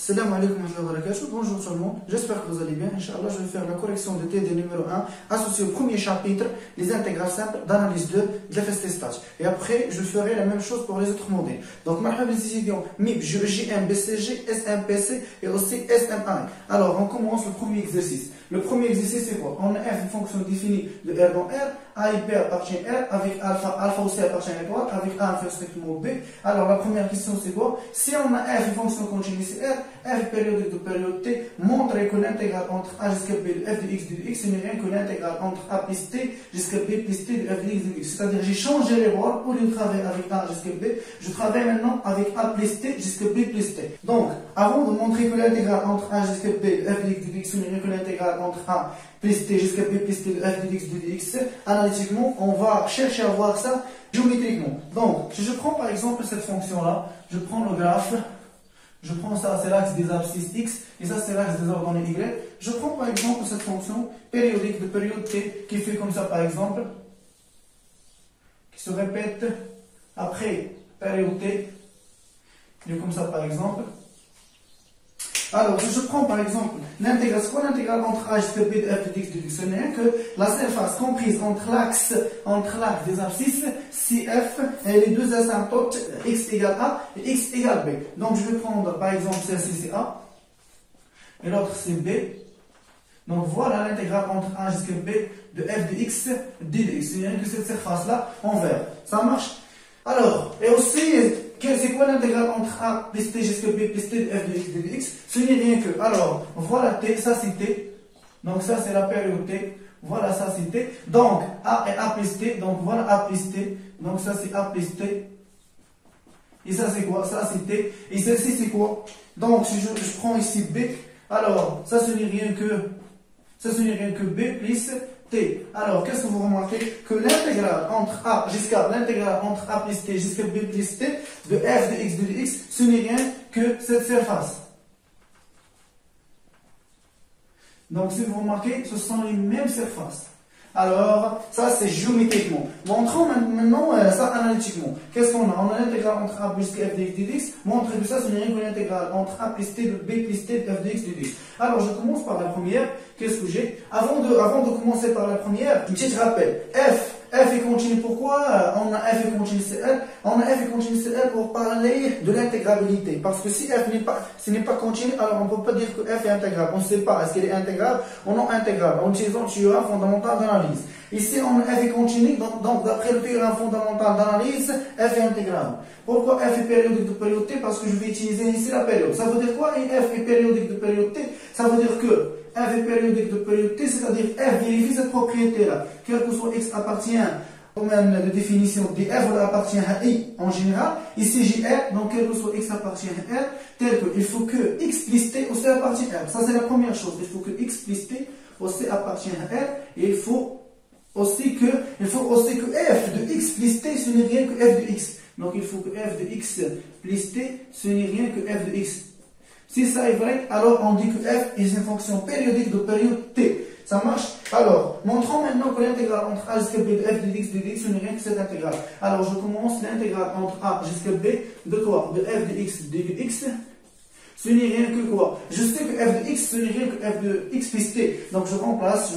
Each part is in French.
Salam alaikum wa rahmatullahi wa barakatuh. Bonjour tout le monde, j'espère que vous allez bien. Inch'Allah, je vais faire la correction de TD numéro 1 associé au premier chapitre, les intégrales simples d'analyse 2 de FST Stats. Et après, je ferai la même chose pour les autres modèles. Donc, marhaba les étudiants, MIP, JM, BCG, SMPC et aussi SMI. Alors, on commence le premier exercice. Le premier exercice, c'est quoi? On a f une fonction définie de R dans R, A et B appartient R, avec alpha aussi appartient à l'étoile, avec A inférieur strictement B. Alors, la première question, c'est quoi? Si on a f une fonction continue, c'est R, f périodique de période T, montre que l'intégrale entre A jusqu'à B de f de x de x n'est rien que l'intégrale entre A plus T jusqu'à B plus T de f de x de x. C'est-à-dire, j'ai changé les bords, au lieu de travailler avec A jusqu'à B, je travaille maintenant avec A plus T jusqu'à B plus T. Donc, avant de montrer que l'intégrale entre A jusqu'à B de f de x de x n'est rien que l'intégrale entre A plus T jusqu'à B plus T de f de x de x, analytiquement, on va chercher à voir ça géométriquement. Donc, si je prends par exemple cette fonction-là, je prends le graphe, je prends ça, c'est l'axe des abscisses x, et ça c'est l'axe des ordonnées y. Je prends par exemple cette fonction périodique de période t, qui fait comme ça par exemple, qui se répète après période t, et comme ça par exemple. Alors, si je prends par exemple l'intégrale, c'est quoi l'intégrale entre a jusqu'à b de f de x de x? Ce n'est rien que la surface comprise entre l'axe des abscisses, si f et les deux asymptotes x égale a et x égale b. Donc, je vais prendre par exemple celle-ci c'est a et l'autre c'est b. Donc, voilà l'intégrale entre a jusqu'à b de f de x de x. C'est rien que cette surface-là en vert. Ça marche? Alors, et aussi, c'est quoi l'intégrale entre a plus t jusqu'à b plus t de f de x de x? Ce n'est rien que, alors, voilà t, ça c'est t, donc ça c'est la période t, voilà ça c'est t, donc a et a plus t, donc voilà a plus t, donc ça c'est a plus t, et ça c'est quoi? Ça c'est t, et celle-ci c'est quoi? Donc si je prends ici b, alors ça ce n'est rien que b plus t. Alors, qu'est-ce que vous remarquez? Que l'intégrale entre a jusqu'à l'intégrale entre a plus t jusqu'à b plus t de f de x de x, ce n'est rien que cette surface. Donc, si vous remarquez, ce sont les mêmes surfaces. Alors, ça c'est géométriquement. Montrons maintenant ça analytiquement. Qu'est-ce qu'on a? On a l'intégrale entre a plus f de x de x. Montre que ça, ce n'est rien que l'intégrale entre a plus t de b plus t de f de x de x. Alors, je commence par la première. Qu'est-ce que j'ai? Avant de commencer par la première, un petit rappel. F est continu. Pourquoi on a f est continu CL? On a f est continu CL pour parler de l'intégrabilité. Parce que si f n'est pas continu, alors on ne peut pas dire que f est intégrable. On ne sait pas est-ce qu'elle est intégrable ou non intégrable en utilisant le théorème fondamental d'analyse. Ici, on a f est continu, donc d'après le théorème fondamental d'analyse, f est intégrable. Pourquoi f est périodique de période t? Parce que je vais utiliser ici la période. Ça veut dire quoi? Et f est périodique de période t? Ça veut dire que f est périodique de période t, c'est-à-dire f vérifie cette propriété-là. Quel que soit x appartient au domaine de définition de f ou appartient à i en général. Ici j'ai r, donc quel que soit x appartient à r, tel que il faut que x plus t aussi appartient à r. Ça c'est la première chose. Il faut que x plus t aussi appartient à r. Et il faut aussi que f de x plus t, ce n'est rien que f de x. Donc il faut que f de x plus t, ce n'est rien que f de x. Si ça est vrai, alors on dit que f est une fonction périodique de période t. Ça marche? Alors, montrons maintenant que l'intégrale entre a jusqu'à b de f de x de x, ce n'est rien que cette intégrale. Alors, je commence l'intégrale entre a jusqu'à b de quoi? De f de x de x. Ce n'est rien que quoi? Je sais que f de x, ce n'est rien que f de x plus t. Donc, je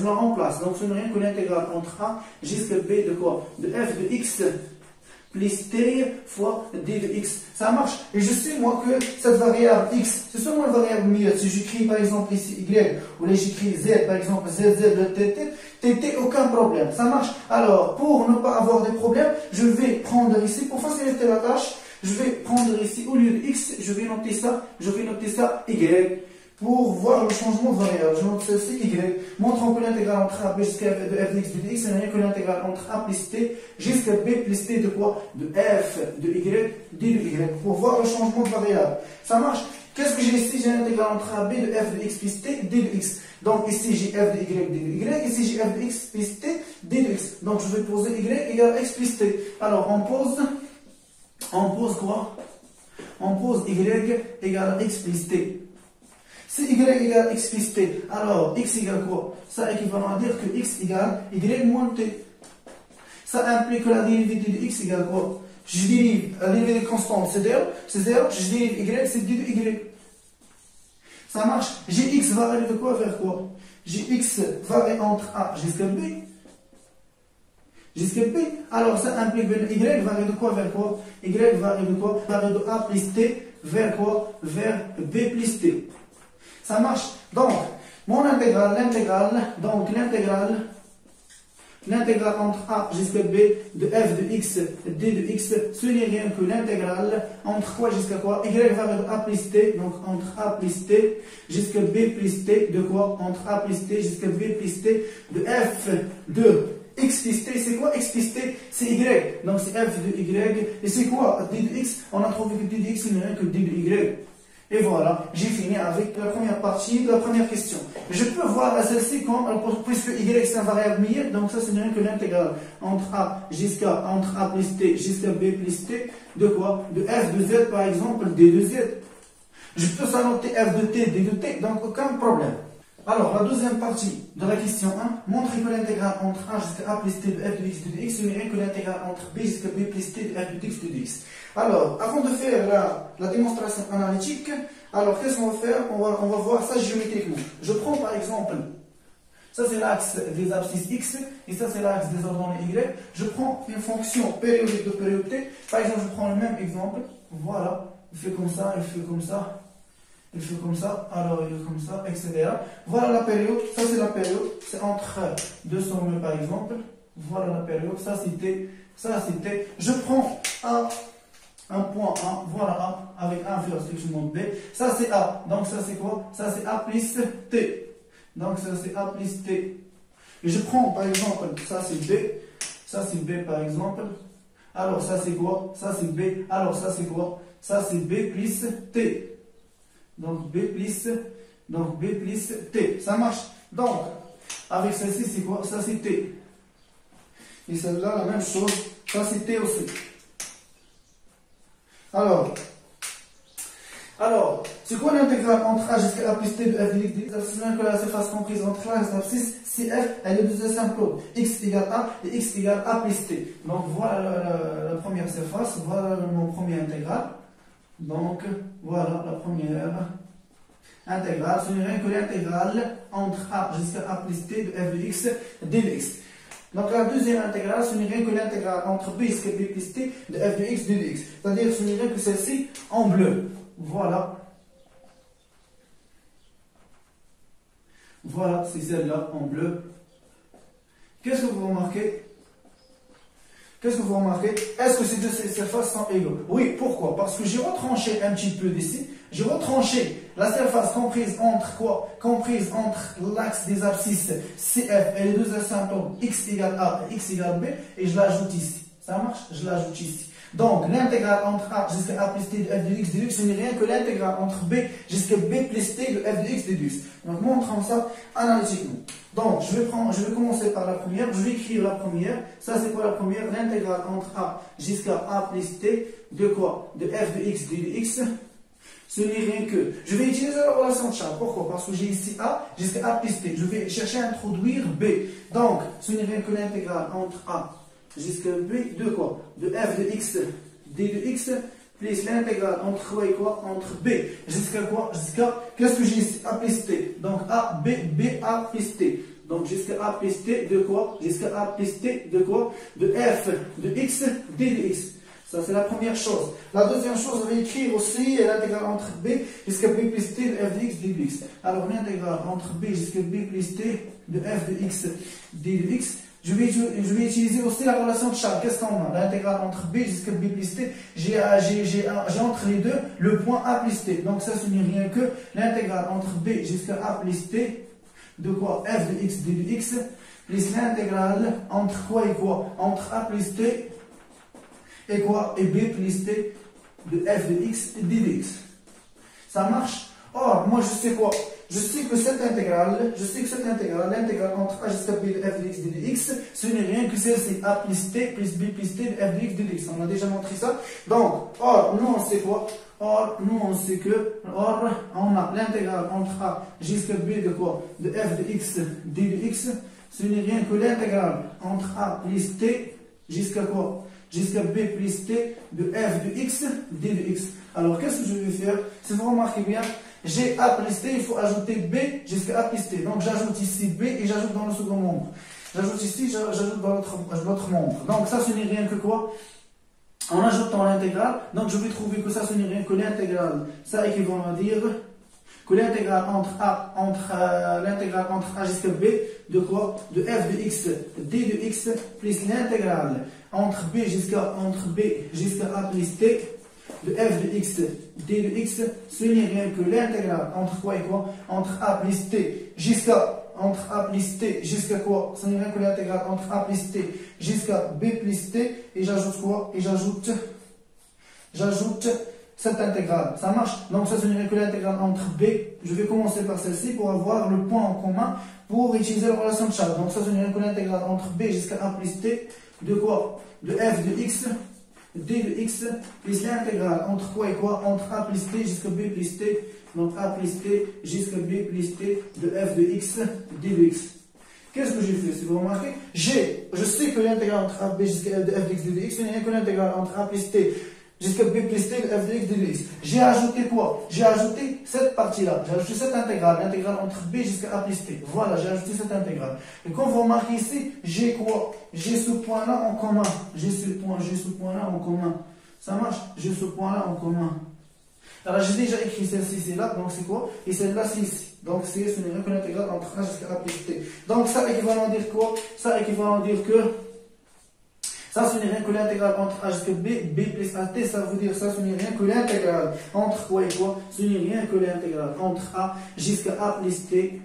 la remplace. Donc, ce n'est rien que l'intégrale entre a jusqu'à b de quoi? De f de x plus t fois d de x. Ça marche. Et je sais, moi, que cette variable x, c'est seulement une variable milieu. Si j'écris, par exemple, ici y, ou là, j'écris z, par exemple, zz de tt, aucun problème. Ça marche. Alors, pour ne pas avoir de problème, je vais prendre ici, pour faciliter la tâche, je vais prendre ici, au lieu de x, je vais noter ça y. Pour voir le changement de variable, je note ceci y. Montrons que l'intégrale entre a jusqu'à f de x de x, ce n'est rien que l'intégrale entre a plus t jusqu'à b plus t de quoi? De f de y, d de y. Pour voir le changement de variable. Ça marche? Qu'est-ce que j'ai ici? J'ai l'intégrale entre a b de f de x plus t, d de x. Donc ici j'ai f de y, d de y. Ici j'ai f de x plus t, d de x. Donc je vais poser y égale x plus t. Alors on pose quoi? On pose y égale x plus t. Si y égale x plus t, alors x égale quoi? Ça équivalent à dire que x égale y moins t. Ça implique que la dérivée de x égale quoi? Je dérive la dérivée constante, c'est 0, je dérive y, c'est d de y. Ça marche. Gx va aller de quoi vers quoi? Gx va aller entre A jusqu'à B. Jusqu'à B. Alors ça implique que Y va aller de quoi vers quoi? Y va aller de quoi? Va aller de A plus T vers quoi? Vers B plus T. Ça marche. Donc, mon intégrale, donc l'intégrale entre A jusqu'à B de f de x, d de x, ce n'est rien que l'intégrale entre quoi jusqu'à quoi? Y va aller de A plus T, donc entre A plus T jusqu'à B plus T, de quoi? Entre A plus T jusqu'à B plus T, de f de x plus T, c'est quoi x plus T? C'est Y, donc c'est f de Y, et c'est quoi d de x? On a trouvé que d de x n'est rien que d de Y. Et voilà, j'ai fini avec la première partie de la première question. Je peux voir celle-ci puisque y c'est un variable millier, donc ça c'est rien que l'intégrale entre A plus T jusqu'à B plus T, de quoi? De f de z par exemple, d de z. Je peux s'annoter f de t, d de t, donc aucun problème. Alors, la deuxième partie de la question 1, montrer que l'intégrale entre A jusqu'à A plus T de f de x de dx n'est rien que l'intégrale entre B jusqu'à B plus T de f de x de dx. Alors, avant de faire la démonstration analytique, alors qu'est-ce qu'on va faire? On va voir ça géométriquement. Je prends par exemple, ça c'est l'axe des abscisses x, et ça c'est l'axe des ordonnées y. Je prends une fonction périodique de période t. Par exemple, je prends le même exemple. Voilà, il fait comme ça, il fait comme ça. Il fait comme ça, alors il est comme ça, etc. Voilà la période, ça c'est la période, c'est entre deux sommets par exemple. Voilà la période, ça c'est T, ça c'est T. Je prends un point A, voilà A, avec A inférieur à ce que je montre B. Ça c'est A, donc ça c'est quoi? Ça c'est A plus T. Donc ça c'est A plus T. Et je prends par exemple, ça c'est B, ça c'est B par exemple. Alors ça c'est quoi? Ça c'est B, alors ça c'est quoi? Ça c'est B plus T. Donc B plus T. Ça marche. Donc, avec celle-ci, c'est quoi? Ça, c'est T. Et celle-là, la même chose. Ça, c'est T aussi. Alors, c'est quoi l'intégrale entre A jusqu'à A plus T de f de x? C'est même que la surface comprise entre l'axe d'abscisse, si f, elle est de deux asymptotes. X égale A et x égale A plus T. Donc, voilà la première surface. Voilà mon premier intégral. Donc, voilà la première intégrale. Ce n'est rien que l'intégrale entre A jusqu'à A plus T de f de x, d de x. Donc, la deuxième intégrale, ce n'est rien que l'intégrale entre B jusqu'à B plus T de f de x, d de x. C'est-à-dire, ce n'est rien que celle-ci en bleu. Voilà. Voilà, c'est celle-là en bleu. Qu'est-ce que vous remarquez? Qu'est-ce que vous remarquez? Est-ce que ces deux surfaces sont égaux? Oui, pourquoi? Parce que j'ai retranché un petit peu d'ici. J'ai retranché la surface comprise entre quoi? Comprise entre l'axe des abscisses CF et les deux asymptotes x égale A et x égale B, et je l'ajoute ici. Ça marche? Je l'ajoute ici. Donc, l'intégrale entre A jusqu'à A plus T de f de x de x, ce n'est rien que l'intégrale entre B jusqu'à B plus T de f de x de x. Donc, montrons ça analytiquement. Donc, je vais commencer par la première. Je vais écrire la première. Ça, c'est quoi la première? L'intégrale entre A jusqu'à A plus T de quoi? De f de x de x. Ce n'est rien que... Je vais utiliser la relation de Charles. Pourquoi? Parce que j'ai ici A jusqu'à A plus T. Je vais chercher à introduire B. Donc, ce n'est rien que l'intégrale entre A jusqu'à B de quoi? De f de x d de x plus l'intégrale entre quoi et quoi? Entre B jusqu'à quoi? Jusqu'à, qu'est-ce que j'ai ici? A plus T. Donc A, B, B, A plus T. Donc jusqu'à A plus T de quoi? Jusqu'à A plus T de quoi? De f de x d de x. Ça, c'est la première chose. La deuxième chose, je vais écrire aussi l'intégrale entre B jusqu'à B plus T de f de x d de x. Alors, l'intégrale entre B jusqu'à B plus T de f de x d de x. Je vais utiliser aussi la relation de Charles. Qu'est-ce qu'on a? L'intégrale entre B jusqu'à B plus T. J'ai entre les deux le point A plus T. Donc, ça, ce n'est rien que l'intégrale entre B jusqu'à A plus T de quoi? F de x d de x plus l'intégrale entre quoi et quoi? Entre A plus T et quoi? Et B plus T de f de x et d de x. Ça marche? Or, moi je sais quoi? Je sais que cette intégrale, l'intégrale entre A jusqu'à B de f de x d de x, ce n'est rien que celle-ci, A plus T plus B plus T de f de x d de x. On a déjà montré ça. Donc, or, nous on sait quoi? Or, nous on sait que, on a l'intégrale entre A jusqu'à B de quoi? De f de x d de x. Ce n'est rien que l'intégrale entre A plus T jusqu'à quoi? Jusqu'à B plus T de f de x d de x. Alors, qu'est-ce que je vais faire? Si vous remarquez bien, J'ai A plus T, il faut ajouter B jusqu'à A plus T. Donc j'ajoute ici B et j'ajoute dans le second membre. J'ajoute ici, j'ajoute dans l'autre membre. Donc ça, ce n'est rien que quoi? En ajoutant l'intégrale, donc je vais trouver que ça, ce n'est rien que l'intégrale. Ça équivaut à dire que l'intégrale entre l'intégrale entre A jusqu'à B, de quoi? De f de x, d de x, plus l'intégrale entre B jusqu'à A plus T, de f de x, d de x, ce n'est rien que l'intégrale entre quoi et quoi? Entre A plus T jusqu'à quoi? Ce n'est rien que l'intégrale entre A plus T jusqu'à B plus T, et j'ajoute quoi? Et j'ajoute cette intégrale. Ça marche? Donc ça, ce n'est rien que l'intégrale entre B. Je vais commencer par celle-ci pour avoir le point en commun pour utiliser la relation de Charles. Donc ça, ce n'est rien que l'intégrale entre B jusqu'à A plus T, de quoi? De f de x, d de x, plus l'intégrale entre quoi et quoi? Entre A plus T jusqu'à B plus T. Donc A plus T jusqu'à B plus T de f de x, d de x. Qu'est-ce que j'ai fait? Si vous remarquez, je sais que l'intégrale entre A, B jusqu'à de f de x, d de x, ce n'est rien que l'intégrale entre A plus T jusqu'à B plus T de f de x, d de x. J'ai ajouté quoi? J'ai ajouté cette partie-là. J'ai ajouté cette intégrale, l'intégrale entre B jusqu'à A plus T. Voilà, j'ai ajouté cette intégrale. Et comme vous remarquez ici, j'ai quoi? J'ai ce point-là en commun. J'ai ce point-là en commun. Ça marche? J'ai ce point-là en commun. Alors j'ai déjà écrit celle-ci, c'est là, donc c'est quoi? Et celle-là, c'est ici. Donc ce n'est rien que l'intégrale entre A jusqu'à A plus T. Donc ça équivalent à dire quoi? Ça équivalent à dire que ça, ce n'est rien que l'intégrale entre A jusqu'à B, B plus AT, ça veut dire ça, ce n'est rien que l'intégrale entre quoi et quoi? Ce n'est rien que l'intégrale entre A jusqu'à A plus T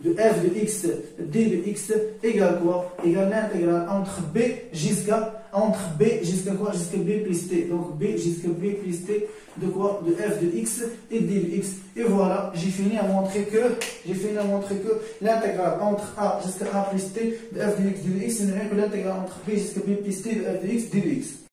de f de x, d de x égale quoi? Égale l'intégrale entre B jusqu'à quoi? Jusqu'à B plus T. Donc B jusqu'à B plus T de quoi? De f de x et d de x. Et voilà, j'ai fini à montrer que l'intégrale entre A jusqu'à A plus T de f de x, d de x, ce n'est rien que l'intégrale entre B jusqu'à B plus T de f de x, d de x.